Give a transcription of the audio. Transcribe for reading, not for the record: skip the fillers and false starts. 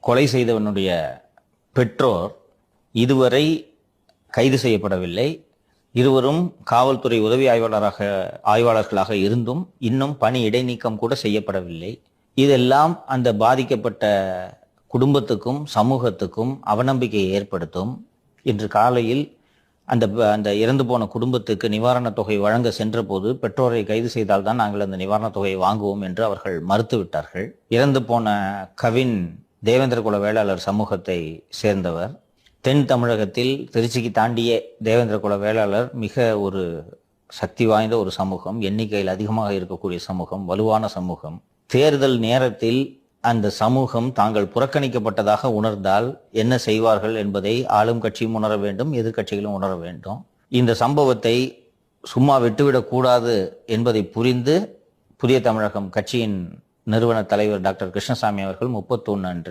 கொலை செய்தவனுடைய பெற்றோர் இதுவரை கைது செய்யப்படவில்லை. இருவரும் காவல்துறை உதவி ஆய்வாளர்களாக இருந்தும் இன்னும் பணி இடைநீக்கம் கூட செய்யப்படவில்லை. இதெல்லாம் அந்த பாதிக்கப்பட்ட குடும்பத்துக்கும் சமூகத்துக்கும் அவநம்பிக்கையை ஏற்படுத்தும். இன்று காலையில் அந்த இறந்து போன குடும்பத்துக்கு நிவாரணத் தொகை வழங்க சென்ற போது பெற்றோரை கைது செய்தால்தான் நாங்கள் அந்த நிவாரணத் தொகையை வாங்குவோம் என்று அவர்கள் மறுத்துவிட்டார்கள். இறந்து போன கவின் தேவேந்திர குல வேளாளர் சமூகத்தை சேர்ந்தவர். தென் தமிழகத்தில் திருச்சிக்கு தாண்டிய தேவேந்திர குல வேளாளர் மிக ஒரு சக்தி வாய்ந்த ஒரு சமூகம், எண்ணிக்கையில் அதிகமாக இருக்கக்கூடிய சமூகம், வலுவான சமூகம். தேர்தல் நேரத்தில் அந்த சமூகம் தாங்கள் புறக்கணிக்கப்பட்டதாக உணர்ந்தால் என்ன செய்வார்கள் என்பதை ஆளும் கட்சியும் உணர வேண்டும், எதிர்கட்சிகளும் உணர வேண்டும். இந்த சம்பவத்தை சும்மா விட்டுவிடக்கூடாது என்பதை புரிந்து புதிய தமிழகம் கட்சியின் நிறுவன தலைவர் டாக்டர் கிருஷ்ணசாமி அவர்கள் 31 அன்று